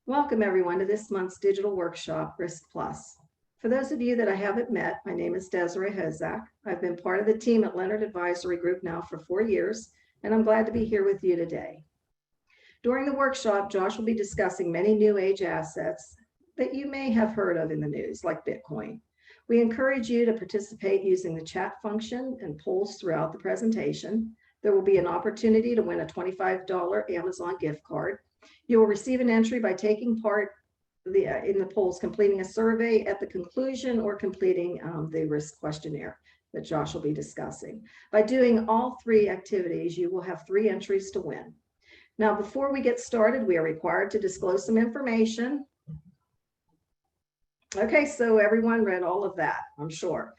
Welcome everyone to this month's digital workshop, Risk Plus. For those of you that I haven't met, my name is Desiree Hozak. I've been part of the team at Leonard Advisory Group now for 4 years, and I'm glad to be here with you today. During the workshop, Josh will be discussing many new age assets that you may have heard of in the news, like Bitcoin. We encourage you to participate using the chat function and polls throughout the presentation. There will be an opportunity to win a $25 Amazon gift card. You will receive an entry by taking part in the polls, completing a survey at the conclusion or completing the risk questionnaire that Josh will be discussing. By doing all three activities, you will have 3 entries to win. Now, before we get started, we are required to disclose some information. Okay, so everyone read all of that, I'm sure.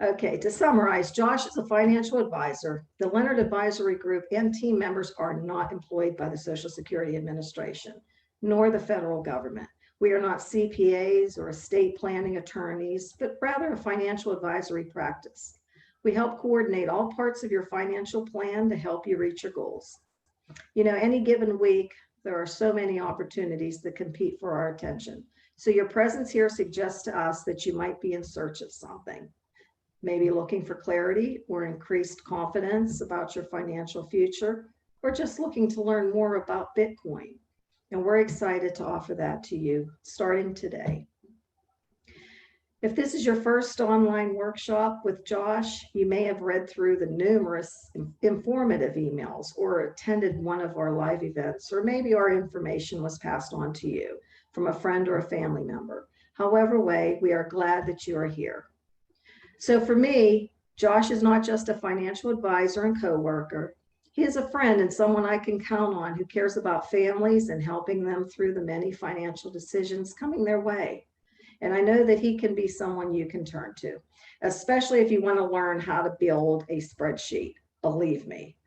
Okay, to summarize, Josh is a financial advisor. The Leonard Advisory Group and team members are not employed by the Social Security Administration, nor the federal government. We are not CPAs or estate planning attorneys, but rather a financial advisory practice. We help coordinate all parts of your financial plan to help you reach your goals. You know, any given week, there are so many opportunities that compete for our attention. So your presence here suggests to us that you might be in search of something, maybe looking for clarity or increased confidence about your financial future, or just looking to learn more about Bitcoin. And we're excited to offer that to you starting today. If this is your first online workshop with Josh, you may have read through the numerous informative emails or attended one of our live events, or maybe our information was passed on to you from a friend or a family member. However way, we are glad that you are here. So for me, Josh is not just a financial advisor and coworker. He is a friend and someone I can count on who cares about families and helping them through the many financial decisions coming their way. And I know that he can be someone you can turn to, especially if you want to learn how to build a spreadsheet, believe me.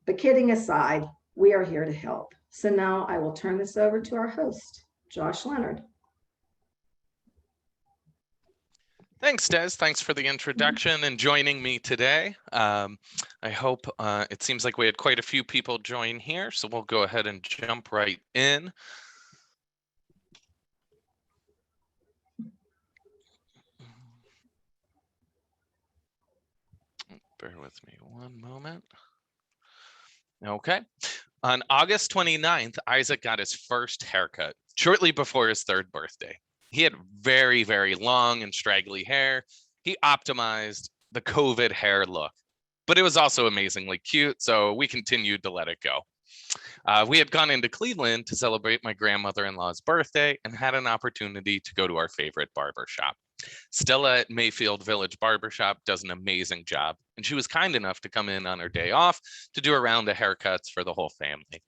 But kidding aside, we are here to help. So now I will turn this over to our host, Josh Leonard. Thanks, Des. Thanks for the introduction and joining me today. I hope it seems like we had quite a few people join here, so we'll go ahead and jump right in. Bear with me one moment. Okay. On August 29th, Isaac got his first haircut shortly before his 3rd birthday. He had very, very long and straggly hair. He optimized the COVID hair look, but it was also amazingly cute, so we continued to let it go. We had gone into Cleveland to celebrate my grandmother-in-law's birthday and had an opportunity to go to our favorite barber shop. Stella at Mayfield Village Barbershop does an amazing job, and she was kind enough to come in on her day off to do a round of haircuts for the whole family.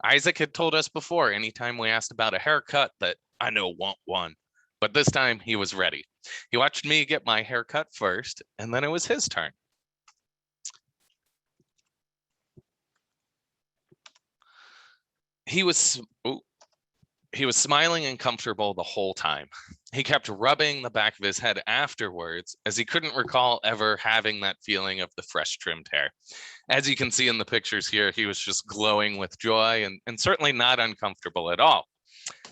Isaac had told us before, anytime we asked about a haircut, that I know want one, but this time he was ready. He watched me get my haircut first, and then it was his turn. He was smiling and comfortable the whole time. He kept rubbing the back of his head afterwards, as he couldn't recall ever having that feeling of the fresh trimmed hair. As you can see in the pictures here, he was just glowing with joy and certainly not uncomfortable at all.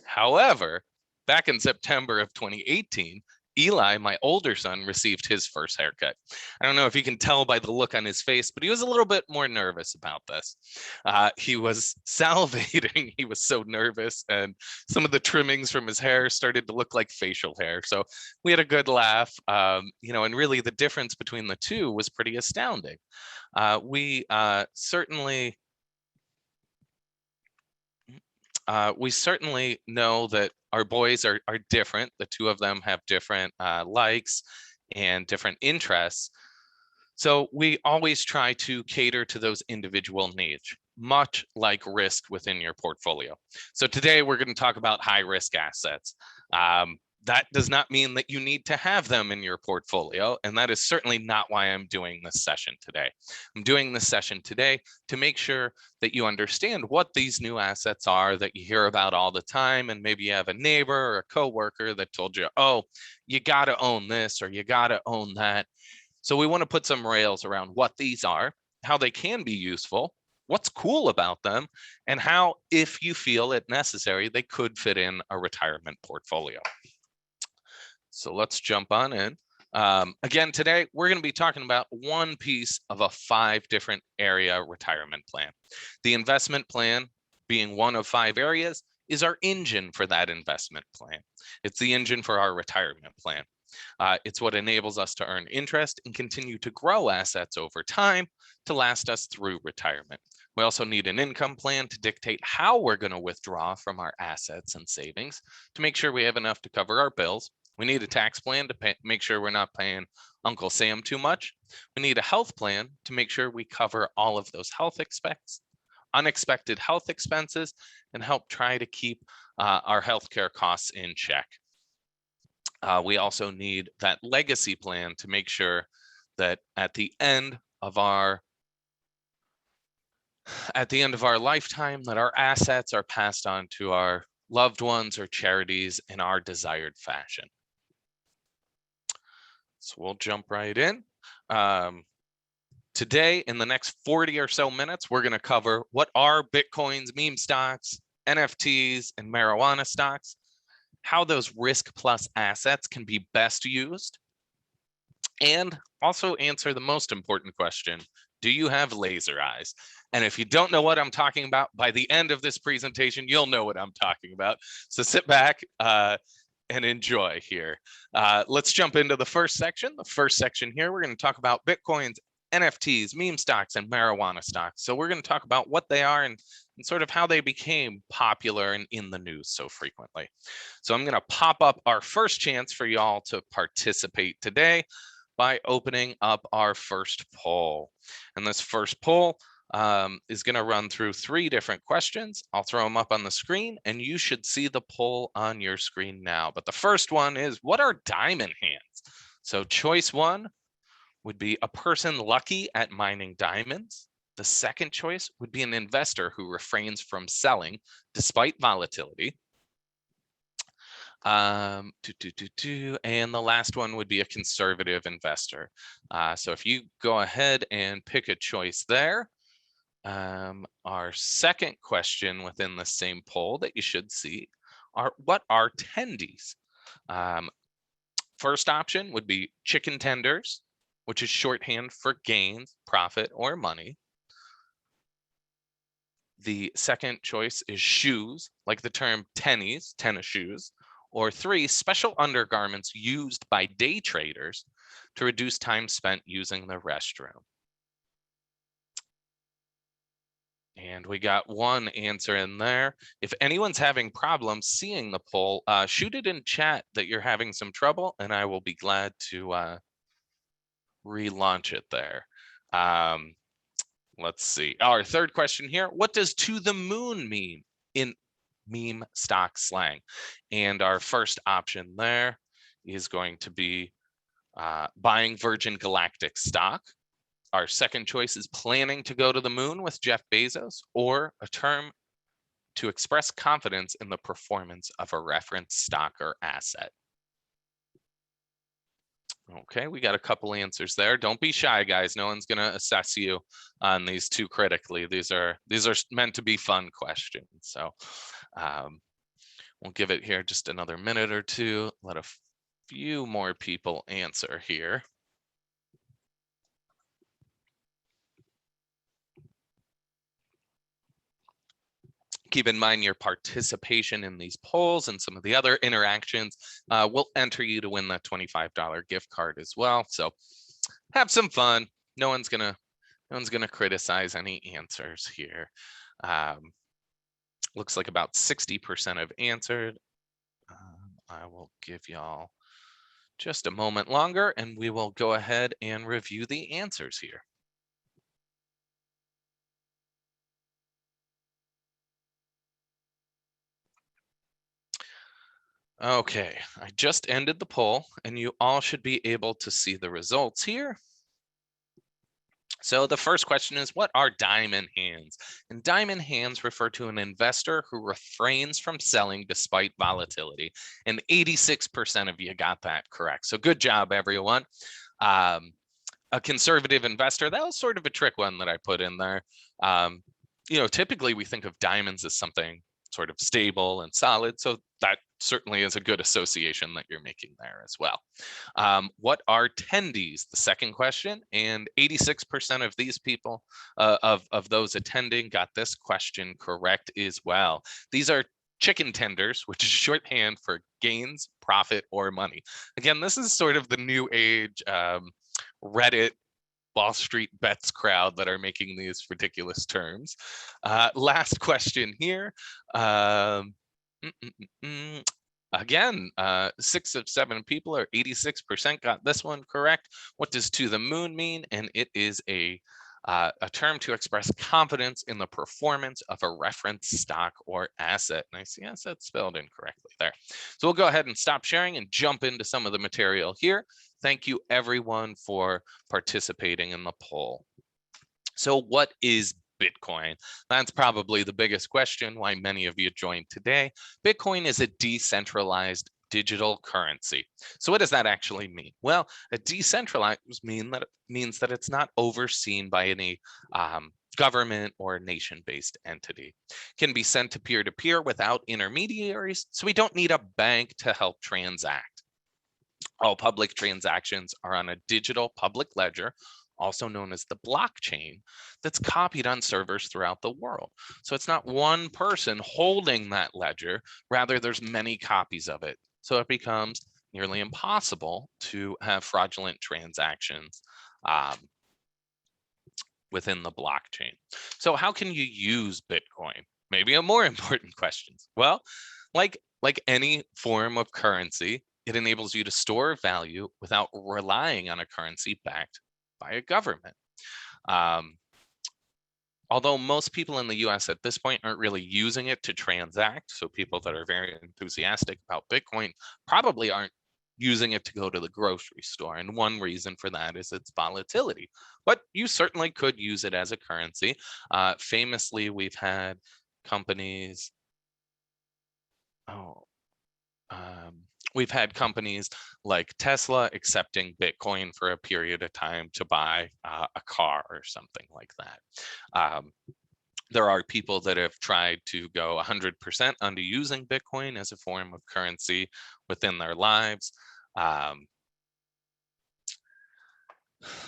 However, back in September of 2018, Eli, my older son, received his first haircut. I don't know if you can tell by the look on his face, but he was a little bit more nervous about this. He was salivating. He was so nervous, and some of the trimmings from his hair started to look like facial hair. So we had a good laugh, and really the difference between the two was pretty astounding. We certainly know that our boys are different. The two of them have different likes and different interests. So we always try to cater to those individual needs, much like risk within your portfolio. So today we're going to talk about high risk assets. That does not mean that you need to have them in your portfolio, and that is certainly not why I'm doing this session today. I'm doing this session today to make sure that you understand what these new assets are that you hear about all the time, and maybe you have a neighbor or a coworker that told you, oh, you got to own this or you got to own that. So we want to put some rails around what these are, how they can be useful, what's cool about them, and how, if you feel it necessary, they could fit in a retirement portfolio. So let's jump on in. Again, today we're going to be talking about one piece of a 5 different area retirement plan. The investment plan, being one of 5 areas, is our engine for that investment plan. It's the engine for our retirement plan. It's what enables us to earn interest and continue to grow assets over time to last us through retirement. We also need an income plan to dictate how we're going to withdraw from our assets and savings to make sure we have enough to cover our bills. We need a tax plan to make sure we're not paying Uncle Sam too much. We need a health plan to make sure we cover all of those unexpected health expenses, and help try to keep our healthcare costs in check. We also need that legacy plan to make sure that at the end of our lifetime, that our assets are passed on to our loved ones or charities in our desired fashion. So we'll jump right in. Today, in the next 40 or so minutes, we're going to cover what are Bitcoins, meme stocks, NFTs, and marijuana stocks, how those risk plus assets can be best used, and also answer the most important question: do you have laser eyes? And if you don't know what I'm talking about, by the end of this presentation, you'll know what I'm talking about. So sit back and enjoy here. Let's jump into the first section. The first section here, we're going to talk about Bitcoins, NFTs, meme stocks, and marijuana stocks. So we're going to talk about what they are and sort of how they became popular and in the news so frequently. So I'm going to pop up our first chance for y'all to participate today by opening up our first poll. And this first poll is going to run through 3 different questions. I'll throw them up on the screen, and you should see the poll on your screen now. But the first one is, what are diamond hands? So choice 1 would be a person lucky at mining diamonds. The second choice would be an investor who refrains from selling despite volatility. And the last one would be a conservative investor. So if you go ahead and pick a choice there, our second question within the same poll that you should see are, what are tendies? First option would be chicken tenders, which is shorthand for gains, profit, or money. The second choice is shoes, like the term tennies, tennis shoes. Or 3, special undergarments used by day traders to reduce time spent using the restroom. And we got one answer in there. If anyone's having problems seeing the poll, shoot it in chat that you're having some trouble, and I will be glad to relaunch it there. Let's see. Our third question here: what does "to the moon" mean in meme stock slang? And our first option there is going to be buying Virgin Galactic stock. Our second choice is planning to go to the moon with Jeff Bezos, or a term to express confidence in the performance of a reference stock or asset. Okay, we got a couple answers there. Don't be shy, guys. No one's going to assess you on these too critically. These are meant to be fun questions. So we'll give it here just another minute or two. Let a few more people answer here. Keep in mind your participation in these polls and some of the other interactions will enter you to win that $25 gift card as well. So have some fun. No one's gonna criticize any answers here. Looks like about 60% have answered. I will give y'all just a moment longer, and we will go ahead and review the answers here. Okay, I just ended the poll, and you all should be able to see the results here. So the first question is, what are diamond hands? And diamond hands refer to an investor who refrains from selling despite volatility. And 86% of you got that correct. So good job, everyone. A conservative investor, that was sort of a trick one that I put in there. typically we think of diamonds as something sort of stable and solid. So that certainly is a good association that you're making there as well. What are tendies? The second question, and 86% of these people, of those attending, got this question correct as well. These are chicken tenders, which is shorthand for gains, profit, or money. Again, this is sort of the new age Reddit Wall Street bets crowd that are making these ridiculous terms. Last question here. Again, 6 of 7 people, or 86%, got this one correct. What does "to the moon" mean? And it is a term to express confidence in the performance of a reference stock or asset. And I see asset spelled incorrectly there. So we'll go ahead and stop sharing and jump into some of the material here. Thank you everyone for participating in the poll. So what is Bitcoin? That's probably the biggest question why many of you joined today. Bitcoin is a decentralized digital currency. So what does that actually mean? Well, a decentralized means that it's not overseen by any government or nation-based entity. Can be sent to peer-to-peer without intermediaries, so we don't need a bank to help transact. All public transactions are on a digital public ledger, also known as the blockchain, that's copied on servers throughout the world. So it's not one person holding that ledger, rather there's many copies of it. So it becomes nearly impossible to have fraudulent transactions within the blockchain. So how can you use Bitcoin? Maybe a more important question. Well, like any form of currency, it enables you to store value without relying on a currency backed by a government. Although most people in the US at this point aren't really using it to transact, so people that are very enthusiastic about Bitcoin probably aren't using it to go to the grocery store. And one reason for that is its volatility. But you certainly could use it as a currency. Famously, we've had companies, we've had companies like Tesla accepting Bitcoin for a period of time to buy a car or something like that. There are people that have tried to go 100% onto using Bitcoin as a form of currency within their lives.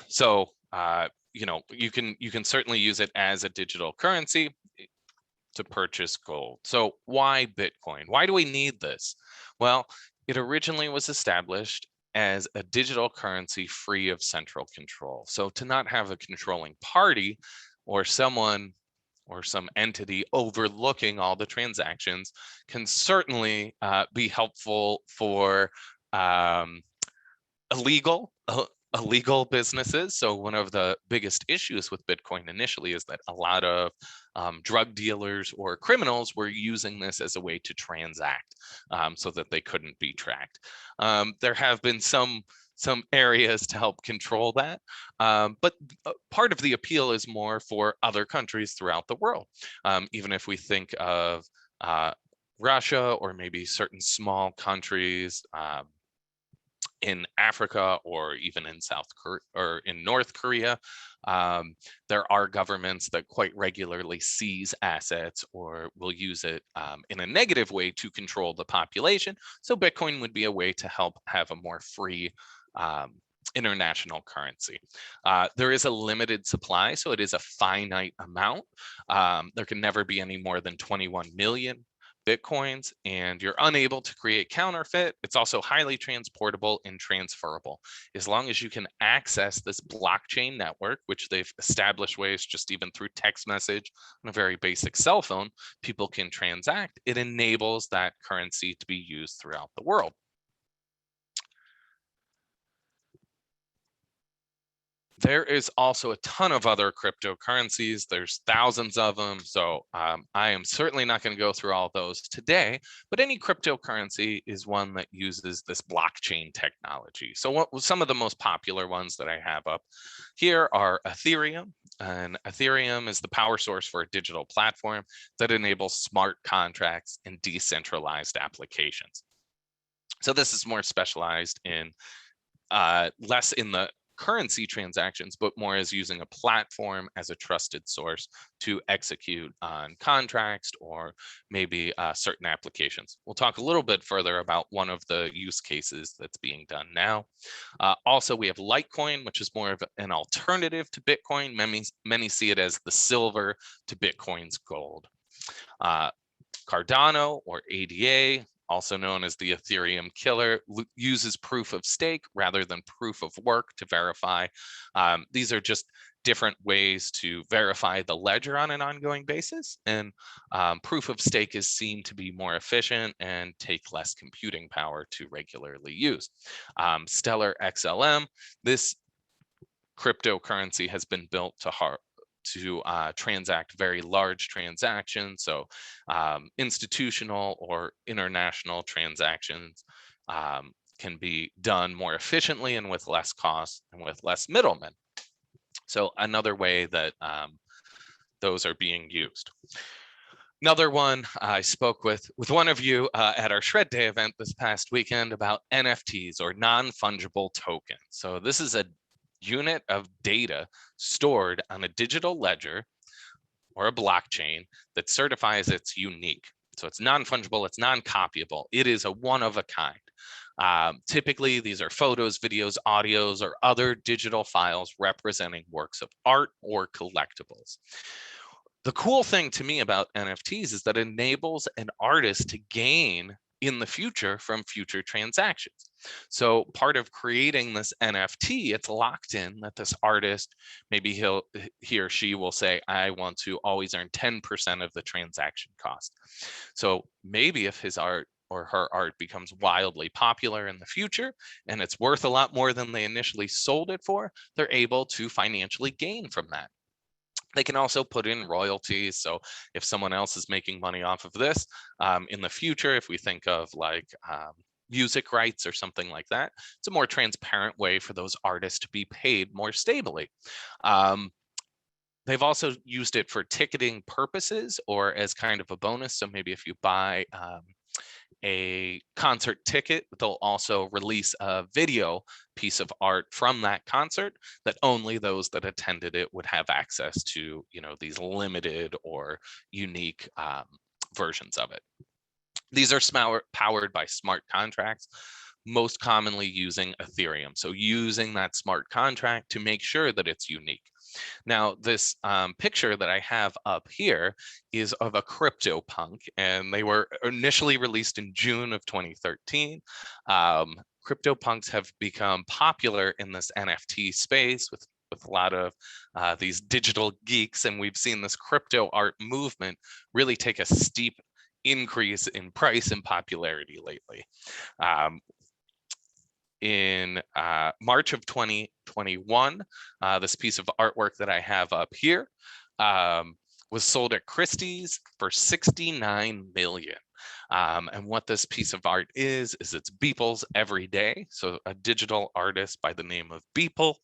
So you can certainly use it as a digital currency to purchase gold. So why Bitcoin? Why do we need this? Well, it originally was established as a digital currency free of central control. So to not have a controlling party or someone or some entity overlooking all the transactions can certainly be helpful for illegal businesses. So one of the biggest issues with Bitcoin initially is that a lot of drug dealers or criminals were using this as a way to transact so that they couldn't be tracked. There have been some areas to help control that. But part of the appeal is more for other countries throughout the world. Even if we think of Russia or maybe certain small countries in Africa or even in in North Korea, there are governments that quite regularly seize assets or will use it in a negative way to control the population. So Bitcoin would be a way to help have a more free international currency. There is a limited supply, so it is a finite amount. There can never be any more than 21 million Bitcoins, and you're unable to create counterfeit. It's also highly transportable and transferable. As long as you can access this blockchain network, which they've established ways just even through text message on a very basic cell phone, people can transact. It enables that currency to be used throughout the world. There is also a ton of other cryptocurrencies. There's thousands of them. So I am certainly not going to go through all those today, but any cryptocurrency is one that uses this blockchain technology. So what some of the most popular ones that I have up here are Ethereum. And Ethereum is the power source for a digital platform that enables smart contracts and decentralized applications. So this is more specialized in less in the currency transactions, but more as using a platform as a trusted source to execute on contracts or maybe certain applications. We'll talk a little bit further about one of the use cases that's being done now. Also, we have Litecoin, which is more of an alternative to Bitcoin. Many see it as the silver to Bitcoin's gold. Cardano, or ADA, also known as the Ethereum killer, uses proof of stake rather than proof of work to verify. These are just different ways to verify the ledger on an ongoing basis. And proof of stake is seen to be more efficient and take less computing power to regularly use. Stellar XLM, this cryptocurrency has been built to transact very large transactions. So institutional or international transactions can be done more efficiently and with less cost and with less middlemen. So another way that those are being used. Another one, I spoke with one of you at our Shred Day event this past weekend about NFTs, or non-fungible tokens. So this is a unit of data stored on a digital ledger or a blockchain that certifies it's unique. So it's non-fungible, it's non-copyable. It is a one of a kind. Typically, these are photos, videos, audios, or other digital files representing works of art or collectibles. The cool thing to me about NFTs is that it enables an artist to gain in the future from future transactions. So part of creating this NFT, it's locked in that this artist, maybe he or she will say, I want to always earn 10% of the transaction cost. So maybe if his art or her art becomes wildly popular in the future and it's worth a lot more than they initially sold it for, they're able to financially gain from that. They can also put in royalties. So if someone else is making money off of this in the future, if we think of like music rights or something like that, it's a more transparent way for those artists to be paid more stably. They've also used it for ticketing purposes or as kind of a bonus. So maybe if you buy a concert ticket, they'll also release a video piece of art from that concert that only those that attended it would have access to, these limited or unique versions of it. These are powered by smart contracts, most commonly using Ethereum. So using that smart contract to make sure that it's unique. Now, this picture that I have up here is of a CryptoPunk, and they were initially released in June of 2013. CryptoPunks have become popular in this NFT space with a lot of these digital geeks, and we've seen this crypto art movement really take a steep increase in price and popularity lately. In March of 2021, this piece of artwork that I have up here was sold at Christie's for $69 million. And what this piece of art is it's Beeple's Every Day. So a digital artist by the name of Beeple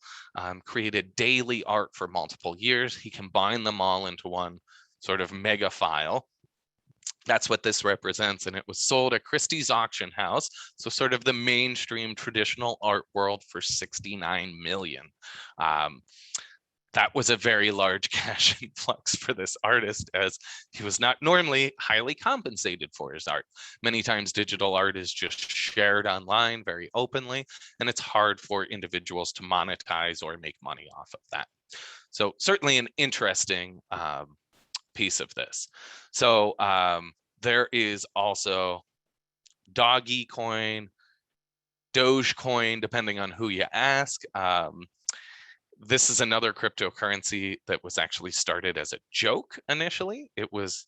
created daily art for multiple years. He combined them all into one sort of mega file. That's what this represents, and it was sold at Christie's auction house, so sort of the mainstream traditional art world, for $69 million. That was a very large cash influx for this artist, as he was not normally highly compensated for his art. Many times digital art is just shared online very openly, and it's hard for individuals to monetize or make money off of that. So certainly an interesting piece of this. So there is also Doggy Coin, Dogecoin, depending on who you ask. This is another cryptocurrency that was actually started as a joke initially. It was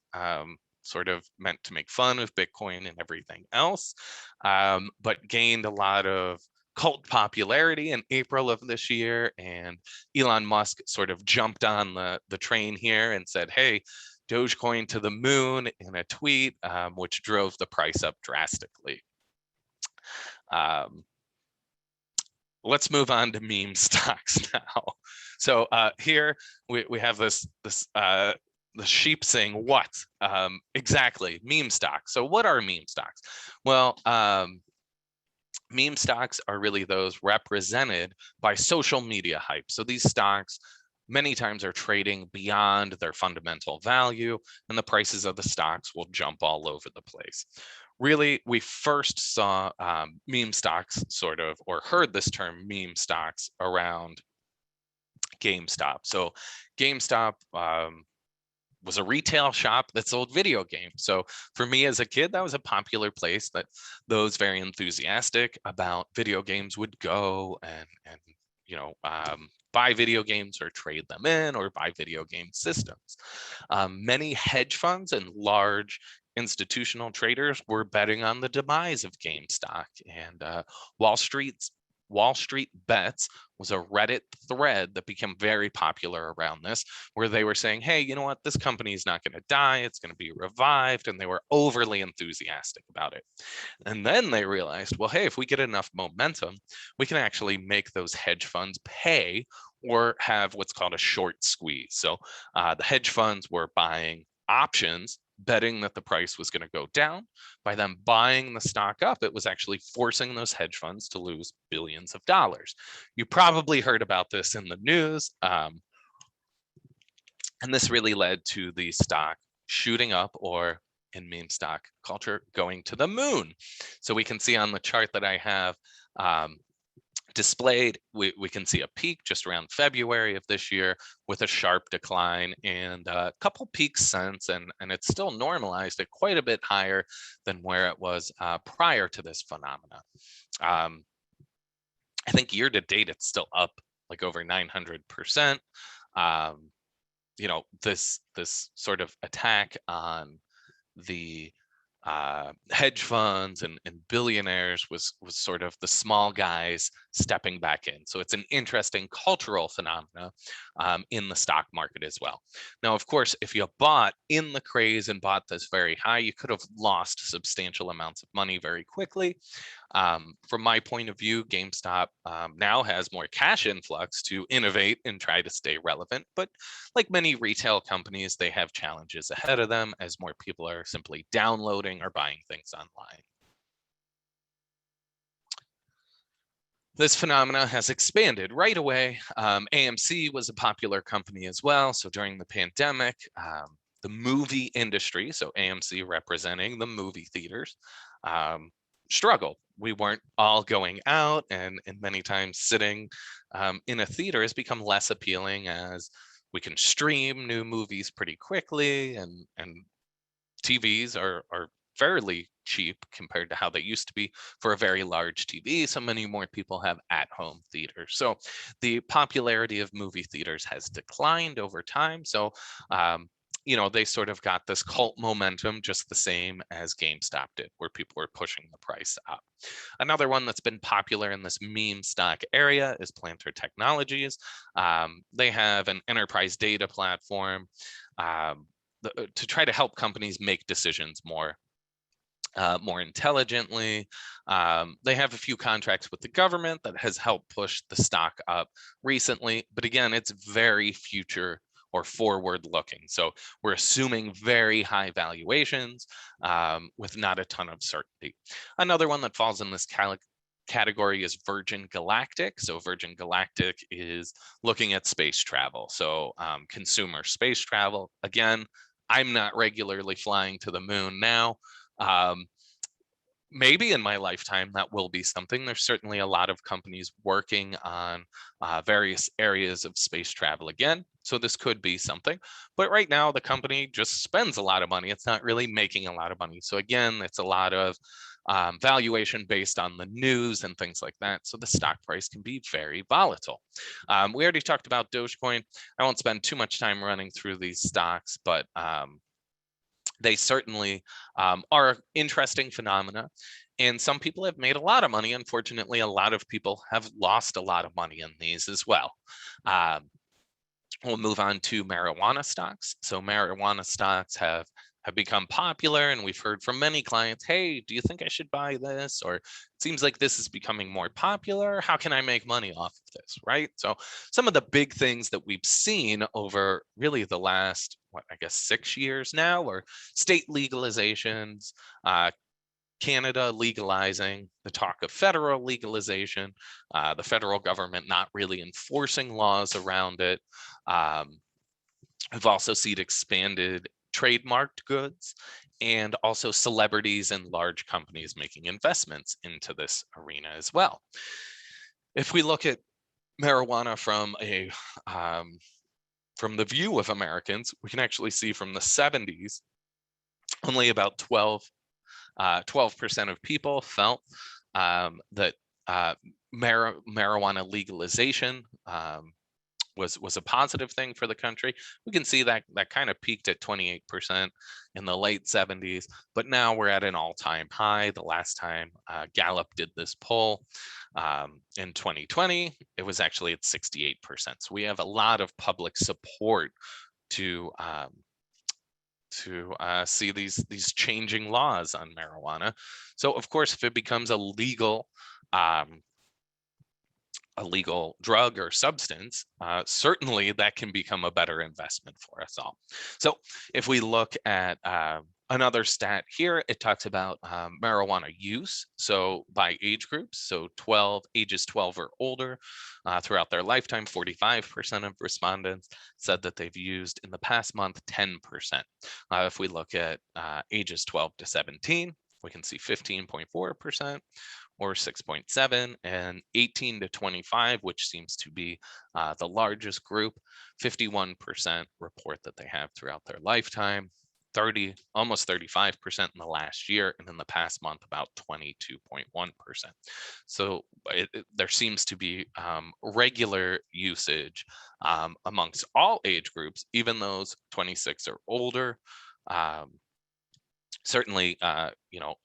sort of meant to make fun of Bitcoin and everything else, but gained a lot of cult popularity in April of this year, and Elon Musk sort of jumped on the train here and said, hey, Dogecoin to the moon, in a tweet, which drove the price up drastically. Let's move on to meme stocks now. So here we have the sheep saying what? Exactly, meme stocks. So what are meme stocks? Well, Meme stocks are really those represented by social media hype. So these stocks many times are trading beyond their fundamental value, and the prices of the stocks will jump all over the place. Really, we first saw meme stocks sort of, or heard this term meme stocks around GameStop. So GameStop was a retail shop that sold video games. So for me as a kid, that was a popular place that those very enthusiastic about video games would go and buy video games or trade them in or buy video game systems. Many hedge funds and large institutional traders were betting on the demise of GameStop, and Wall Street's Wall Street Bets was a Reddit thread that became very popular around this, where they were saying, hey, you know what, this company is not going to die, it's going to be revived, and they were overly enthusiastic about it. And then they realized, well, hey, if we get enough momentum, we can actually make those hedge funds pay or have what's called a short squeeze. So the hedge funds were buying options, betting that the price was going to go down. By them buying the stock up, it was actually forcing those hedge funds to lose billions of dollars. You probably heard about this in the news. And this really led to the stock shooting up, or in meme stock culture, going to the moon. So we can see on the chart that I have displayed, we can see a peak just around February of this year with a sharp decline and a couple peaks since, and it's still normalized at quite a bit higher than where it was prior to this phenomena. I think year to date, it's still up like over 900%. This sort of attack on the hedge funds and billionaires was sort of the small guys stepping back in. So it's an interesting cultural phenomena in the stock market as well. Now, of course, if you bought in the craze and bought this very high, you could have lost substantial amounts of money very quickly. From my point of view, GameStop now has more cash influx to innovate and try to stay relevant. But like many retail companies, they have challenges ahead of them as more people are simply downloading or buying things online. This phenomena has expanded right away. AMC was a popular company as well. So during the pandemic, the movie industry, so AMC representing the movie theaters, struggled. We weren't all going out, and many times sitting in a theater has become less appealing as we can stream new movies pretty quickly, and TVs are fairly cheap compared to how they used to be for a very large TV. So many more people have at-home theaters. So the popularity of movie theaters has declined over time. So they sort of got this cult momentum just the same as GameStop did, where people were pushing the price up. Another one that's been popular in this meme stock area is Planter Technologies. They have an enterprise data platform to try to help companies make decisions more intelligently. They have a few contracts with the government that has helped push the stock up recently, but again, it's very future or forward looking. So we're assuming very high valuations with not a ton of certainty. Another one that falls in this category is Virgin Galactic. So Virgin Galactic is looking at space travel. So consumer space travel. Again, I'm not regularly flying to the moon now. Maybe in my lifetime that will be something. There's certainly a lot of companies working on various areas of space travel again. So this could be something. But right now, the company just spends a lot of money. It's not really making a lot of money. So again, it's a lot of valuation based on the news and things like that. So the stock price can be very volatile. We already talked about Dogecoin. I won't spend too much time running through these stocks, but they certainly are interesting phenomena. And some people have made a lot of money. Unfortunately, a lot of people have lost a lot of money in these as well. We'll move on to marijuana stocks. So marijuana stocks have become popular, and we've heard from many clients, hey, do you think I should buy this? Or it seems like this is becoming more popular. How can I make money off of this, right? So some of the big things that we've seen over really the last, 6 years now, are state legalizations, Canada legalizing, the talk of federal legalization, the federal government not really enforcing laws around it. We've also seen expanded trademarked goods and also celebrities and large companies making investments into this arena as well. If we look at marijuana from the view of Americans, we can actually see from the 70s, only about 12% of people felt that marijuana legalization was a positive thing for the country. We can see that kind of peaked at 28% in the late 70s, but now we're at an all-time high. The last time Gallup did this poll in 2020, it was actually at 68%. So we have a lot of public support to see these changing laws on marijuana. So of course, if it becomes a legal drug or substance, certainly that can become a better investment for us all. So if we look at another stat here, it talks about marijuana use. So by age groups, so ages 12 or older, throughout their lifetime, 45% of respondents said that they've used in the past month 10%. If we look at ages 12 to 17, we can see 15.4%. or 6.7, and 18 to 25, which seems to be the largest group, 51% report that they have throughout their lifetime, almost 35% in the last year, and in the past month, about 22.1%. So there seems to be regular usage amongst all age groups, even those 26 or older. Certainly,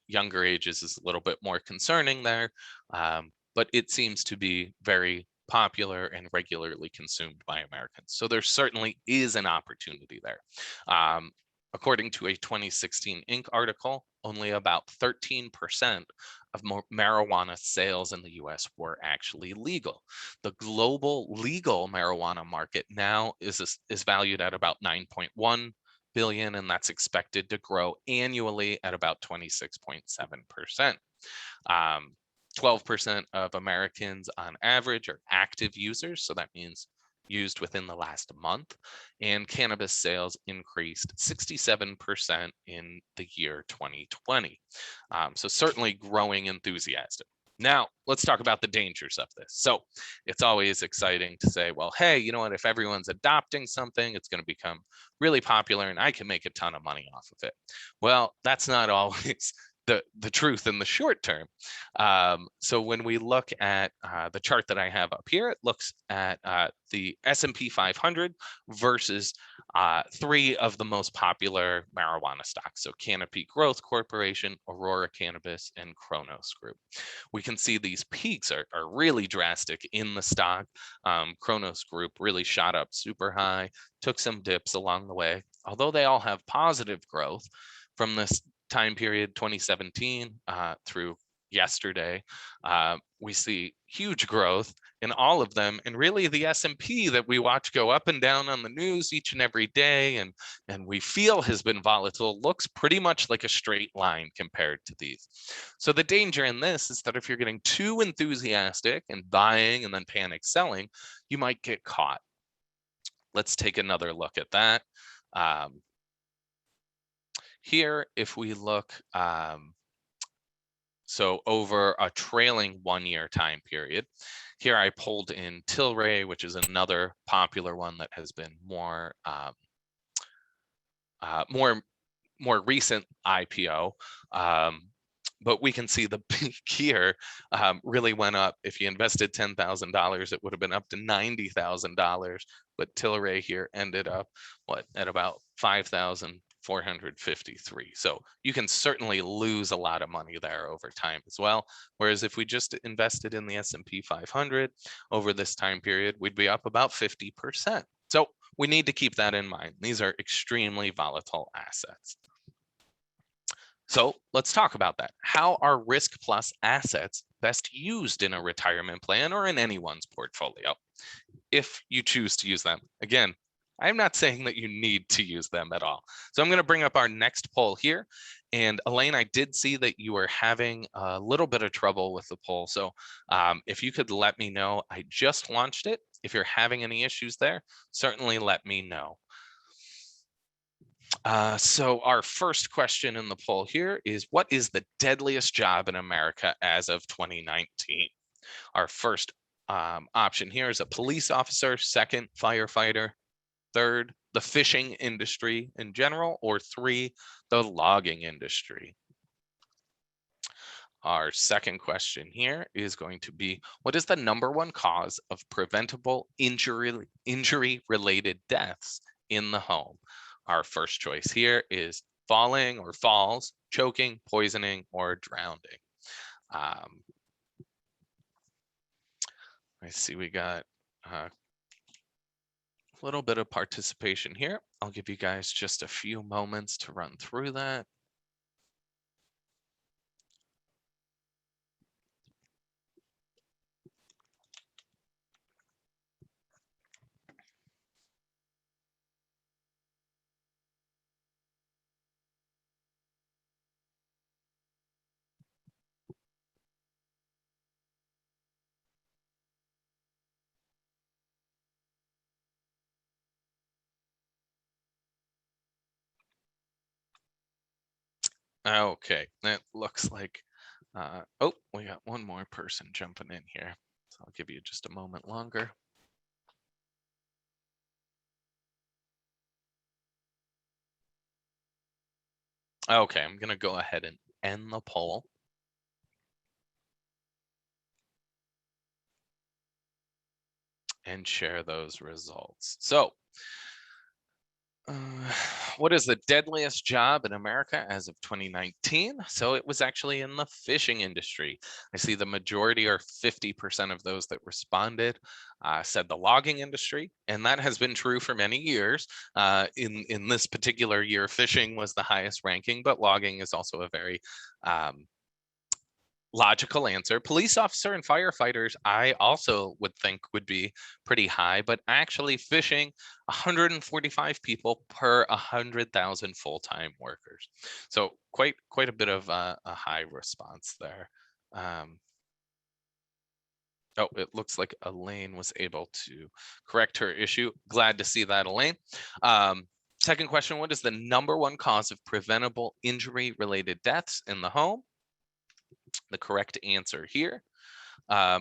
younger ages is a little bit more concerning there, but it seems to be very popular and regularly consumed by Americans. So there certainly is an opportunity there. According to a 2016 Inc. article, only about 13% of marijuana sales in the US were actually legal. The global legal marijuana market now is valued at about 9.1 billion, and that's expected to grow annually at about 26.7%. 12% of Americans on average are active users, so that means used within the last month, and cannabis sales increased 67% in the year 2020. So certainly growing enthusiasm. Now, let's talk about the dangers of this. So it's always exciting to say, well, hey, you know what, if everyone's adopting something, it's going to become really popular and I can make a ton of money off of it. Well, that's not always the truth in the short term. So when we look at the chart that I have up here, it looks at the S&P 500 versus 3 of the most popular marijuana stocks. So Canopy Growth Corporation, Aurora Cannabis, and Cronos Group. We can see these peaks are really drastic in the stock. Cronos Group really shot up super high, took some dips along the way, although they all have positive growth from this time period 2017 through yesterday. We see huge growth in all of them, and really the S&P that we watch go up and down on the news each and every day and we feel has been volatile looks pretty much like a straight line compared to these. So the danger in this is that if you're getting too enthusiastic and buying and then panic selling, you might get caught. Let's take another look at that. Here, if we look, so over a trailing 1-year time period, here I pulled in Tilray, which is another popular one that has been more recent IPO. But we can see the peak here really went up. If you invested $10,000, it would have been up to $90,000. But Tilray here ended up at about 5,453. So you can certainly lose a lot of money there over time as well. Whereas if we just invested in the S&P 500 over this time period, we'd be up about 50%. So we need to keep that in mind. These are extremely volatile assets. So let's talk about that. How are risk plus assets best used in a retirement plan or in anyone's portfolio? If you choose to use them. Again, I'm not saying that you need to use them at all. So I'm going to bring up our next poll here. And Elaine, I did see that you were having a little bit of trouble with the poll. So if you could let me know, I just launched it. If you're having any issues there, certainly let me know. So our first question in the poll here is, what is the deadliest job in America as of 2019? Our first option here is a police officer, second, firefighter, third, the fishing industry in general, or three, the logging industry. Our second question here is going to be, what is the #1 cause of preventable injury-related deaths in the home? Our first choice here is falling or falls, choking, poisoning, or drowning. I see we got a little bit of participation here. I'll give you guys just a few moments to run through that. Okay, it looks like, oh, we got one more person jumping in here. So I'll give you just a moment longer. Okay, I'm gonna go ahead and end the poll. And share those results. So what is the deadliest job in America as of 2019? So it was actually in the fishing industry. I see the majority, or 50% of those that responded, said the logging industry, and that has been true for many years. In this particular year, fishing was the highest ranking, but logging is also a very logical answer. Police officer and firefighters, I also would think would be pretty high, but actually fishing, 145 people per 100,000 full-time workers. So quite a bit of a high response there. Oh, it looks like Elaine was able to correct her issue. Glad to see that, Elaine. Second question, what is the #1 cause of preventable injury-related deaths in the home? The correct answer here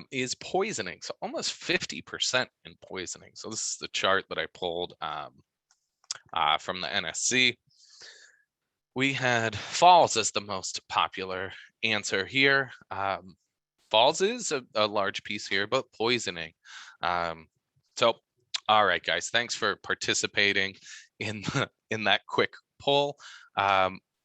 is poisoning. So almost 50% in poisoning. So this is the chart that I pulled from the NSC. We had falls as the most popular answer here. Falls is a large piece here, but poisoning. So, all right, guys, thanks for participating in that quick poll.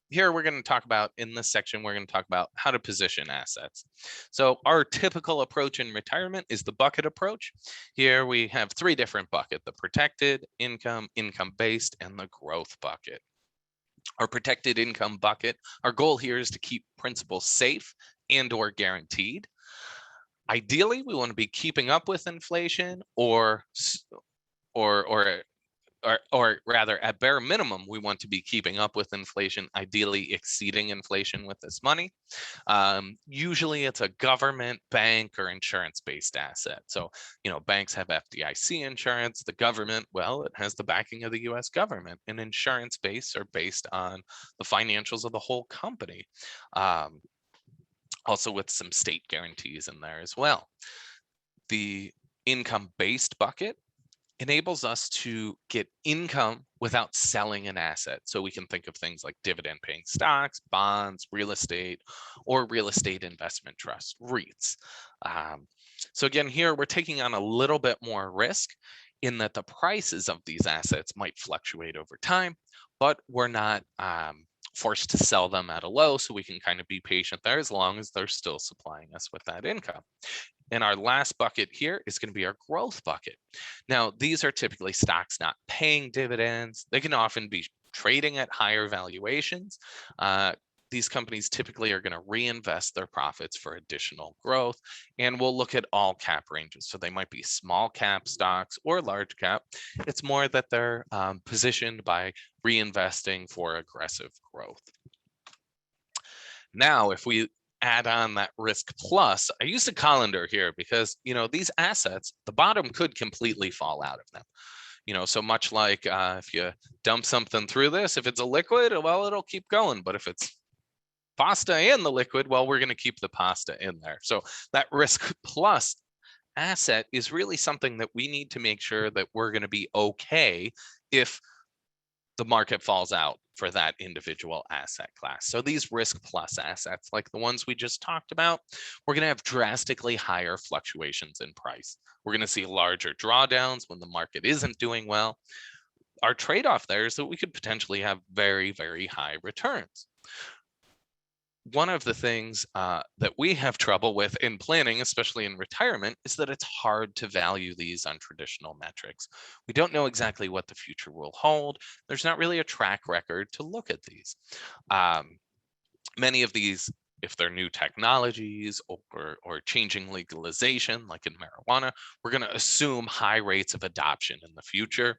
Here we're going to talk about, in this section, we're going to talk about how to position assets. So our typical approach in retirement is the bucket approach. Here we have 3 different buckets: the protected income, income-based, and the growth bucket. Our protected income bucket, our goal here is to keep principal safe and or guaranteed. Ideally, we want to be keeping up with inflation, or rather, at bare minimum, we want to be keeping up with inflation, ideally exceeding inflation with this money. Usually it's a government, bank, or insurance-based asset. So, banks have FDIC insurance. The government, well, it has the backing of the US government. And insurance-based are based on the financials of the whole company. Also with some state guarantees in there as well. The income-based bucket enables us to get income without selling an asset. So we can think of things like dividend paying stocks, bonds, real estate, or real estate investment trusts, REITs. So again, here we're taking on a little bit more risk in that the prices of these assets might fluctuate over time, but we're not forced to sell them at a low, so we can kind of be patient there as long as they're still supplying us with that income. And our last bucket here is going to be our growth bucket. Now, these are typically stocks not paying dividends. They can often be trading at higher valuations. These companies typically are going to reinvest their profits for additional growth, and we'll look at all cap ranges. So they might be small cap stocks or large cap. It's more that they're positioned by reinvesting for aggressive growth. Now, if we add on that risk plus, I used a colander here because, these assets, the bottom could completely fall out of them. So much like if you dump something through this, if it's a liquid, well, it'll keep going. But if it's pasta in the liquid, well, we're going to keep the pasta in there. So that risk plus asset is really something that we need to make sure that we're going to be okay if the market falls out for that individual asset class. So these risk plus assets, like the ones we just talked about, we're going to have drastically higher fluctuations in price. We're going to see larger drawdowns when the market isn't doing well. Our trade-off there is that we could potentially have very, very high returns. One of the things that we have trouble with in planning, especially in retirement, is that it's hard to value these on traditional metrics. We don't know exactly what the future will hold. There's not really a track record to look at these. Many of these, if they're new technologies or changing legalization, like in marijuana, we're going to assume high rates of adoption in the future,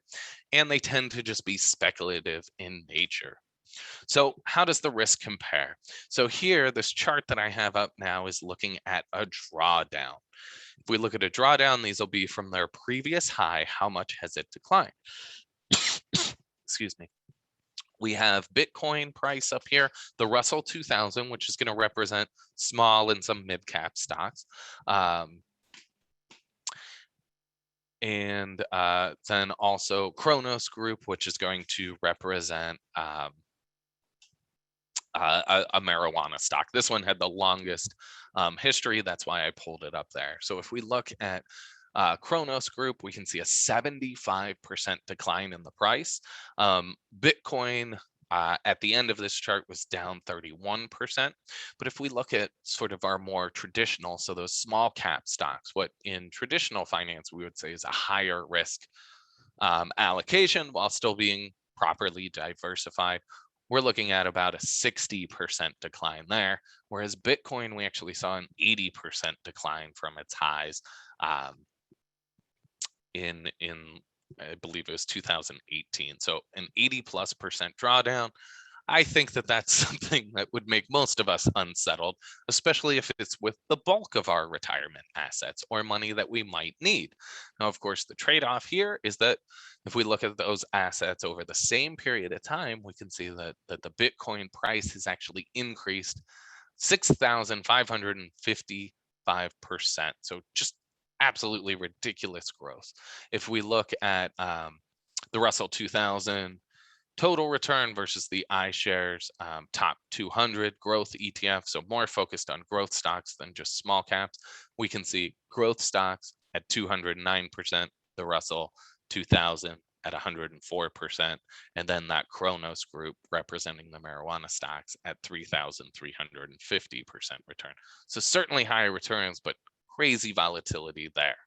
and they tend to just be speculative in nature. So how does the risk compare? So here, this chart that I have up now is looking at a drawdown. If we look at a drawdown, these will be from their previous high. How much has it declined? Excuse me. We have Bitcoin price up here, the Russell 2000, which is going to represent small and some mid-cap stocks. And then also Kronos Group, which is going to represent a marijuana stock. This one had the longest history. That's why I pulled it up there. So if we look at Kronos Group, we can see a 75% decline in the price. Bitcoin at the end of this chart was down 31%. But if we look at sort of our more traditional, so those small cap stocks, what in traditional finance we would say is a higher risk allocation while still being properly diversified, we're looking at about a 60% decline there, whereas Bitcoin, we actually saw an 80% decline from its highs in I believe it was 2018. So an 80+% drawdown. I think that that's something that would make most of us unsettled, especially if it's with the bulk of our retirement assets or money that we might need. Now, of course, the trade-off here is that if we look at those assets over the same period of time, we can see that the Bitcoin price has actually increased 6,555%. So just absolutely ridiculous growth. If we look at the Russell 2000, total return versus the iShares top 200 growth ETF, so more focused on growth stocks than just small caps, we can see growth stocks at 209%, the Russell 2000 at 104%, and then that Kronos Group representing the marijuana stocks at 3,350% return. So certainly higher returns, but crazy volatility there.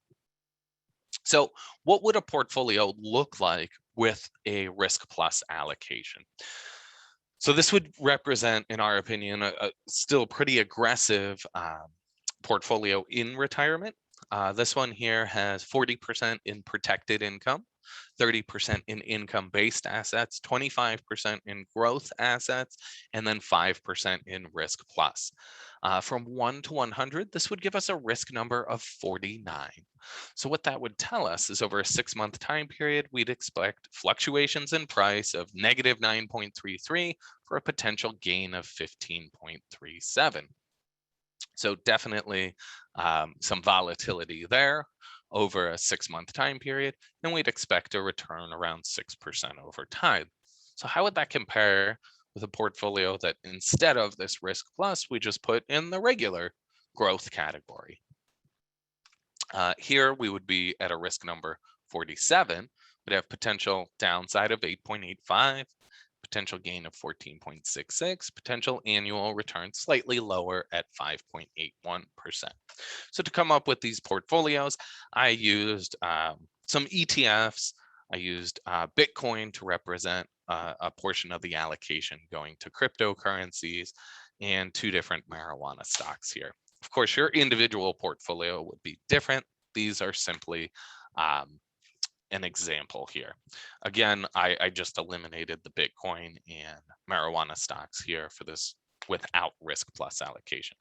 So what would a portfolio look like with a risk plus allocation? So this would represent, in our opinion, a still pretty aggressive portfolio in retirement. This one here has 40% in protected income, 30% in income-based assets, 25% in growth assets, and then 5% in risk plus. From 1 to 100, this would give us a risk number of 49. So what that would tell us is over a 6-month time period, we'd expect fluctuations in price of negative 9.33 for a potential gain of 15.37. So definitely some volatility there over a 6-month time period, and we'd expect a return around 6% over time. So how would that compare with a portfolio that instead of this risk plus, we just put in the regular growth category? Here we would be at a risk number 47, would have potential downside of 8.85, potential gain of 14.66, potential annual return slightly lower at 5.81%. So to come up with these portfolios, I used some ETFs. I used Bitcoin to represent a portion of the allocation going to cryptocurrencies, and 2 different marijuana stocks here. Of course, your individual portfolio would be different. These are simply an example here. Again, I just eliminated the Bitcoin and marijuana stocks here for this without risk plus allocation.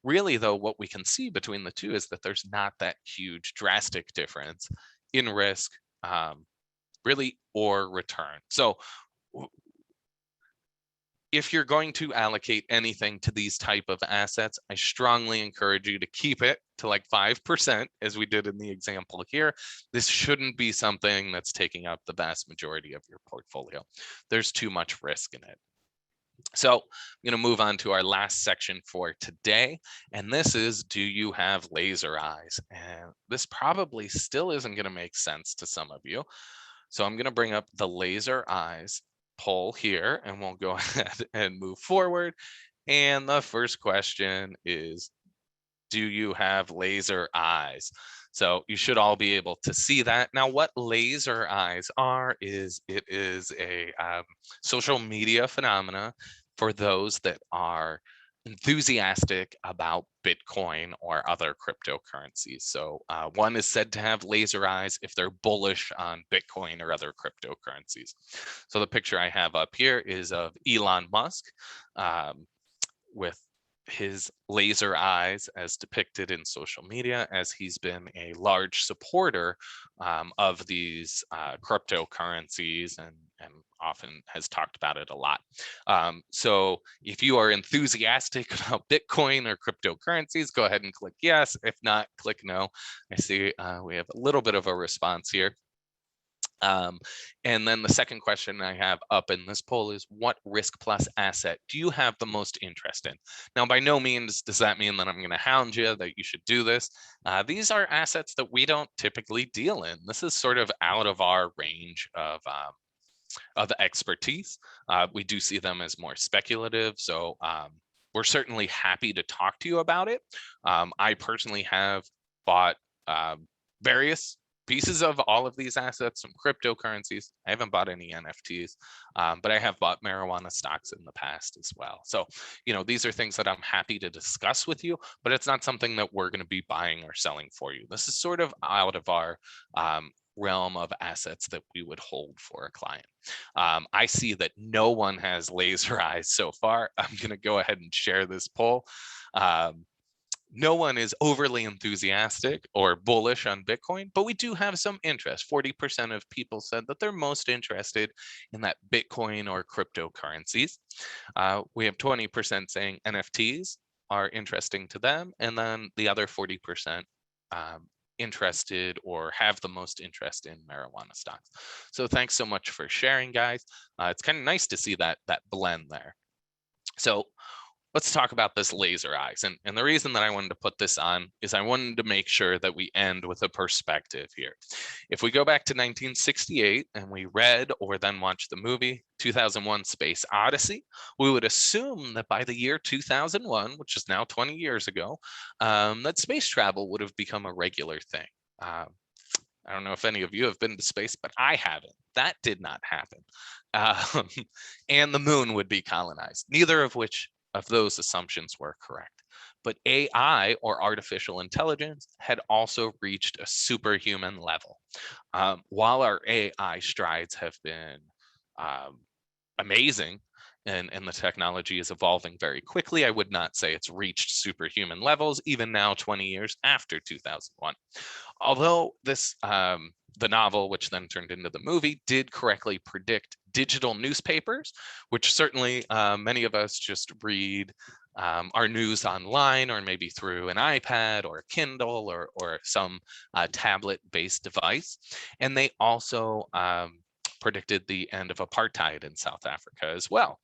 Really, though, what we can see between the two is that there's not that huge drastic difference in risk, really, or return. So if you're going to allocate anything to these type of assets, I strongly encourage you to keep it to like 5%, as we did in the example here. This shouldn't be something that's taking up the vast majority of your portfolio. There's too much risk in it. So I'm going to move on to our last section for today. And this is, do you have laser eyes? And this probably still isn't going to make sense to some of you. So I'm going to bring up the laser eyes poll here, and we'll go ahead and move forward. And the first question is, do you have laser eyes? So you should all be able to see that. Now, what laser eyes are is it is a social media phenomena for those that are enthusiastic about Bitcoin or other cryptocurrencies. So one is said to have laser eyes if they're bullish on Bitcoin or other cryptocurrencies. So the picture I have up here is of Elon Musk with his laser eyes as depicted in social media, as he's been a large supporter of these cryptocurrencies and often has talked about it a lot. So if you are enthusiastic about Bitcoin or cryptocurrencies, go ahead and click yes. If not, click no. I see we have a little bit of a response here. And then the second question I have up in this poll is, what risk plus asset do you have the most interest in? Now, by no means does that mean that I'm going to hound you that you should do this. These are assets that we don't typically deal in. This is sort of out of our range of expertise. We do see them as more speculative. So we're certainly happy to talk to you about it. I personally have bought various pieces of all of these assets, some cryptocurrencies. I haven't bought any NFTs, but I have bought marijuana stocks in the past as well. So, these are things that I'm happy to discuss with you, but it's not something that we're going to be buying or selling for you. This is sort of out of our realm of assets that we would hold for a client. I see that no one has laser eyes so far. I'm going to go ahead and share this poll. No one is overly enthusiastic or bullish on Bitcoin, but we do have some interest. 40% of people said that they're most interested in that Bitcoin or cryptocurrencies. We have 20% saying NFTs are interesting to them, and then the other 40% interested or have the most interest in marijuana stocks. So thanks so much for sharing, guys. It's kind of nice to see that blend there. So let's talk about this laser eyes. And the reason that I wanted to put this on is I wanted to make sure that we end with a perspective here. If we go back to 1968 and we read or then watched the movie 2001 Space Odyssey, we would assume that by the year 2001, which is now 20 years ago, that space travel would have become a regular thing. I don't know if any of you have been to space, but I haven't. That did not happen. And the moon would be colonized, neither of which of those assumptions were correct. But AI, or artificial intelligence, had also reached a superhuman level. While our AI strides have been amazing, and the technology is evolving very quickly, I would not say it's reached superhuman levels, even now 20 years after 2001. Although this, the novel, which then turned into the movie, did correctly predict digital newspapers, which certainly many of us just read our news online, or maybe through an iPad or a Kindle or some tablet-based device. And they also predicted the end of apartheid in South Africa as well.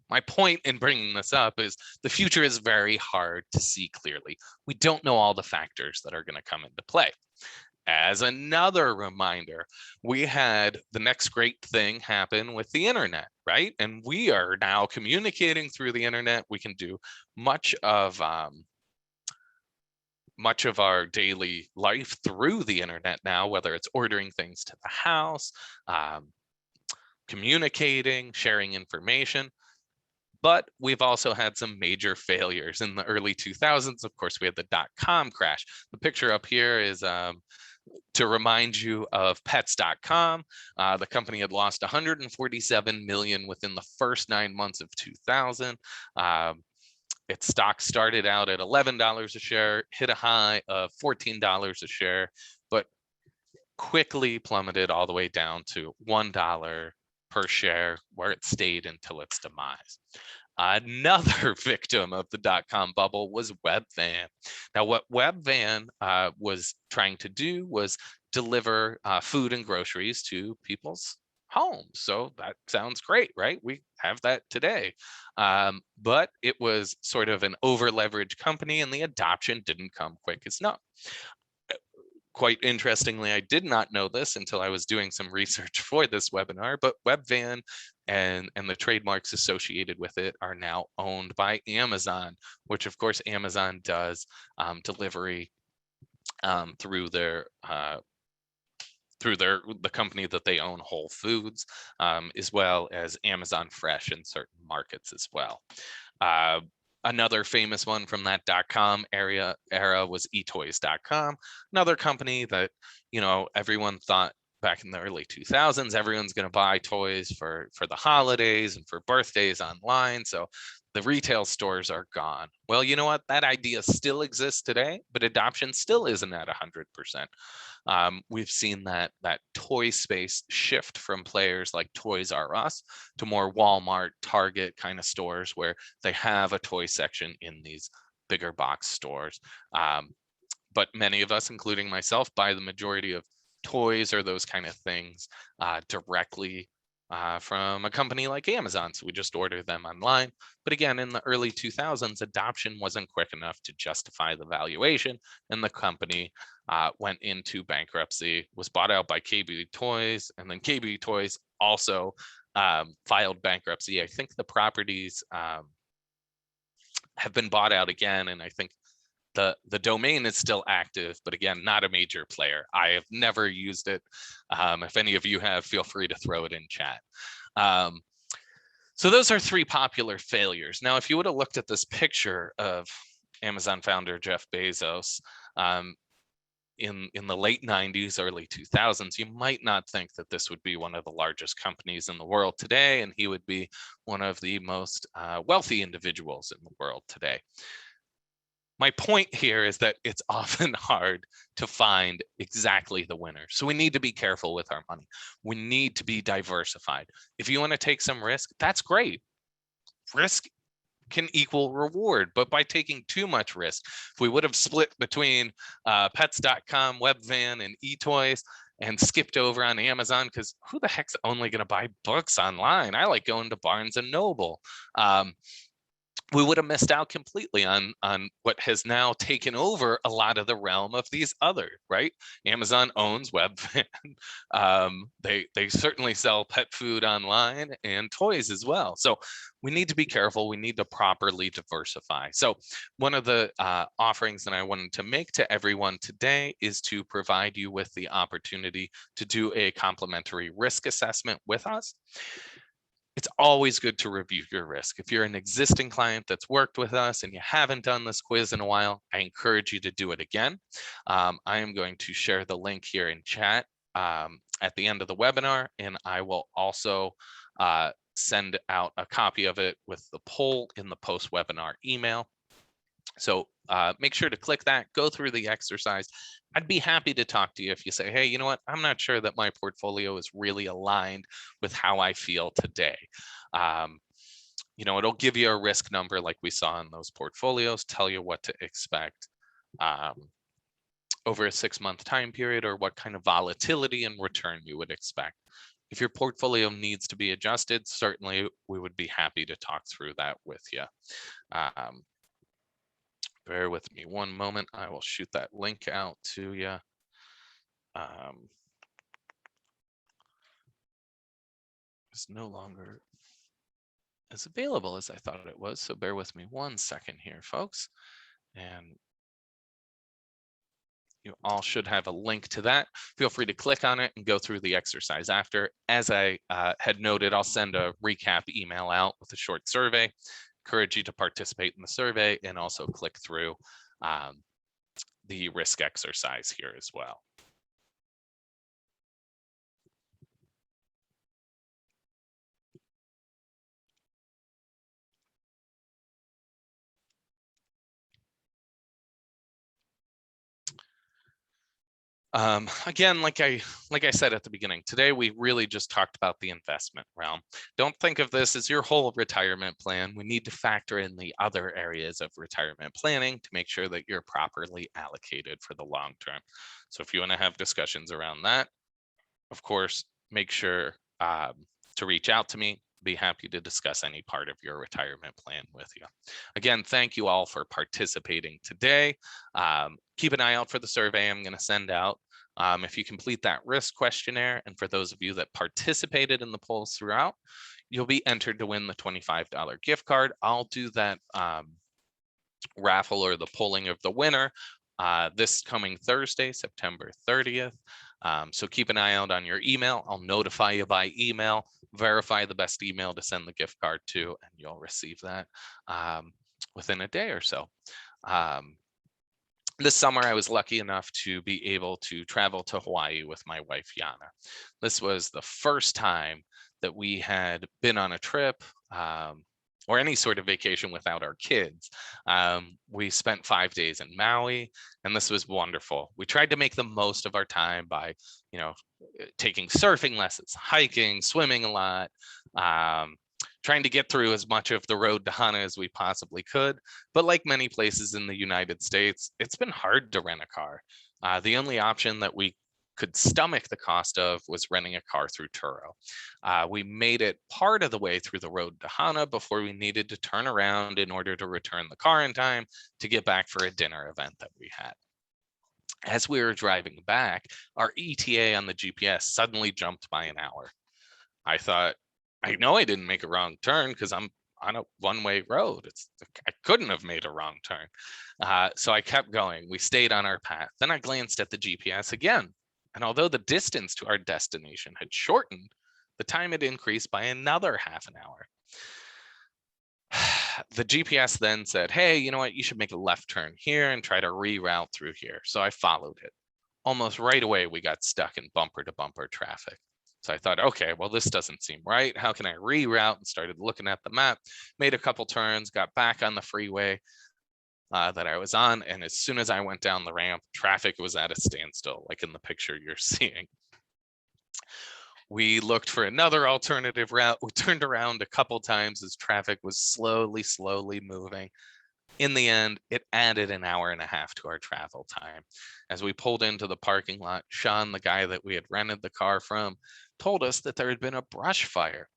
My point in bringing this up is the future is very hard to see clearly. We don't know all the factors that are going to come into play. As another reminder, we had the next great thing happen with the internet, right? And we are now communicating through the internet. We can do much of our daily life through the internet now, whether it's ordering things to the house, communicating, sharing information. But we've also had some major failures in the early 2000s. Of course, we had the .com crash. The picture up here is To remind you of pets.com, the company had lost 147 million within the first 9 months of 2000. Its stock started out at $11 a share, hit a high of $14 a share, but quickly plummeted all the way down to $1 per share, where it stayed until its demise. Another victim of the dot-com bubble was Webvan. Now, what Webvan was trying to do was deliver food and groceries to people's homes. So that sounds great, right? We have that today. But it was sort of an over-leveraged company, and the adoption didn't come quick enough. Quite interestingly, I did not know this until I was doing some research for this webinar, but Webvan and the trademarks associated with it are now owned by Amazon, which of course Amazon does delivery through the company that they own, Whole Foods, as well as Amazon Fresh in certain markets as well. Another famous one from that .com era was eToys.com, another company that, everyone thought back in the early 2000s, everyone's going to buy toys for the holidays and for birthdays online. So the retail stores are gone. Well, you know what? That idea still exists today, but adoption still isn't at 100%. We've seen that toy space shift from players like Toys R Us to more Walmart, Target kind of stores where they have a toy section in these bigger box stores. But many of us, including myself, buy the majority of toys or those kind of things directly from a company like Amazon. So we just order them online. But again, in the early 2000s, adoption wasn't quick enough to justify the valuation, and the company went into bankruptcy, was bought out by KB Toys, and then KB Toys also filed bankruptcy. I think the properties have been bought out again, and I think the domain is still active, but again, not a major player. I have never used it. If any of you have, feel free to throw it in chat. So those are 3 popular failures. Now, if you would have looked at this picture of Amazon founder Jeff Bezos in the late 90s, early 2000s, you might not think that this would be one of the largest companies in the world today, and he would be one of the most wealthy individuals in the world today. My point here is that it's often hard to find exactly the winner. So we need to be careful with our money. We need to be diversified. If you want to take some risk, that's great. Risk can equal reward, but by taking too much risk, if we would have split between pets.com, Webvan, and eToys, and skipped over on Amazon, because who the heck's only going to buy books online? I like going to Barnes and Noble. We would have missed out completely on what has now taken over a lot of the realm of these other, right? Amazon owns Webvan. They certainly sell pet food online and toys as well. So we need to be careful. We need to properly diversify. So one of the offerings that I wanted to make to everyone today is to provide you with the opportunity to do a complimentary risk assessment with us. It's always good to review your risk. If you're an existing client that's worked with us and you haven't done this quiz in a while, I encourage you to do it again. I am going to share the link here in chat at the end of the webinar, and I will also send out a copy of it with the poll in the post-webinar email. So make sure to click that, go through the exercise. I'd be happy to talk to you if you say, hey, you know what, I'm not sure that my portfolio is really aligned with how I feel today. It'll give you a risk number like we saw in those portfolios, tell you what to expect over a 6-month time period, or what kind of volatility and return you would expect. If your portfolio needs to be adjusted, certainly we would be happy to talk through that with you. Bear with me one moment. I will shoot that link out to you. It's no longer as available as I thought it was. So bear with me one second here, folks. And you all should have a link to that. Feel free to click on it and go through the exercise after. As I had noted, I'll send a recap email out with a short survey. Encourage you to participate in the survey and also click through the risk exercise here as well. Again, like I said at the beginning, today we really just talked about the investment realm. Don't think of this as your whole retirement plan. We need to factor in the other areas of retirement planning to make sure that you're properly allocated for the long term. So if you want to have discussions around that, of course, make sure to reach out to me. Be happy to discuss any part of your retirement plan with you. Again, thank you all for participating today. Keep an eye out for the survey I'm going to send out. If you complete that risk questionnaire, and for those of you that participated in the polls throughout, you'll be entered to win the $25 gift card. I'll do that raffle or the polling of the winner this coming Thursday, September 30th. So keep an eye out on your email. I'll notify you by email, verify the best email to send the gift card to, and you'll receive that within a day or so. This summer, I was lucky enough to be able to travel to Hawaii with my wife, Yana. This was the first time that we had been on a trip or any sort of vacation without our kids. We spent 5 days in Maui, and this was wonderful. We tried to make the most of our time by, taking surfing lessons, hiking, swimming a lot, trying to get through as much of the road to Hana as we possibly could. But like many places in the United States, it's been hard to rent a car. The only option that we could stomach the cost of was renting a car through Turo. We made it part of the way through the road to Hana before we needed to turn around in order to return the car in time to get back for a dinner event that we had. As we were driving back, our ETA on the GPS suddenly jumped by an hour. I thought, I know I didn't make a wrong turn because I'm on a one-way road. I couldn't have made a wrong turn. So I kept going. We stayed on our path. Then I glanced at the GPS again. And although the distance to our destination had shortened, the time had increased by another half an hour. The GPS then said, hey, you know what? You should make a left turn here and try to reroute through here. So I followed it. Almost right away, we got stuck in bumper to bumper traffic. So I thought, okay, well, this doesn't seem right. How can I reroute? And started looking at the map, made a couple turns, got back on the freeway that I was on. And as soon as I went down the ramp, traffic was at a standstill, like in the picture you're seeing. We looked for another alternative route. We turned around a couple times as traffic was slowly moving. In the end, it added an hour and a half to our travel time. As we pulled into the parking lot, Sean, the guy that we had rented the car from, told us that there had been a brush fire.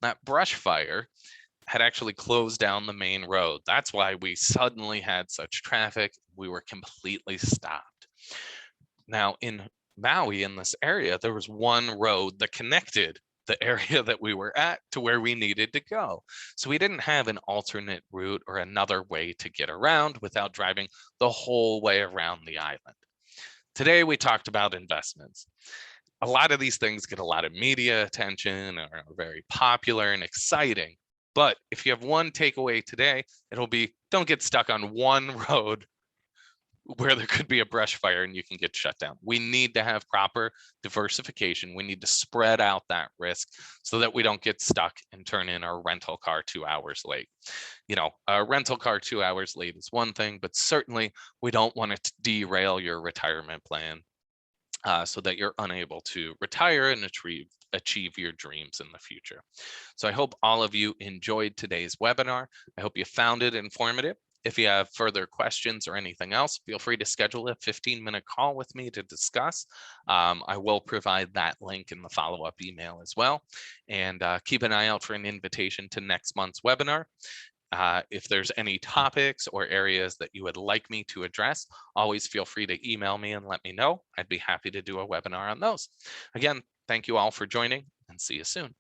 That brush fire had actually closed down the main road. That's why we suddenly had such traffic. We were completely stopped. Now in Maui, in this area, there was one road that connected the area that we were at to where we needed to go. So we didn't have an alternate route or another way to get around without driving the whole way around the island. Today, we talked about investments. A lot of these things get a lot of media attention, are very popular and exciting. But if you have one takeaway today, it'll be don't get stuck on one road where there could be a brush fire and you can get shut down. We need to have proper diversification. We need to spread out that risk so that we don't get stuck and turn in our rental car 2 hours late. A rental car 2 hours late is one thing, but certainly we don't want it to derail your retirement plan so that you're unable to retire and achieve your dreams in the future. So I hope all of you enjoyed today's webinar. I hope you found it informative. If you have further questions or anything else, feel free to schedule a 15-minute call with me to discuss. I will provide that link in the follow-up email as well. And keep an eye out for an invitation to next month's webinar. If there's any topics or areas that you would like me to address, always feel free to email me and let me know. I'd be happy to do a webinar on those. Again, thank you all for joining, and see you soon.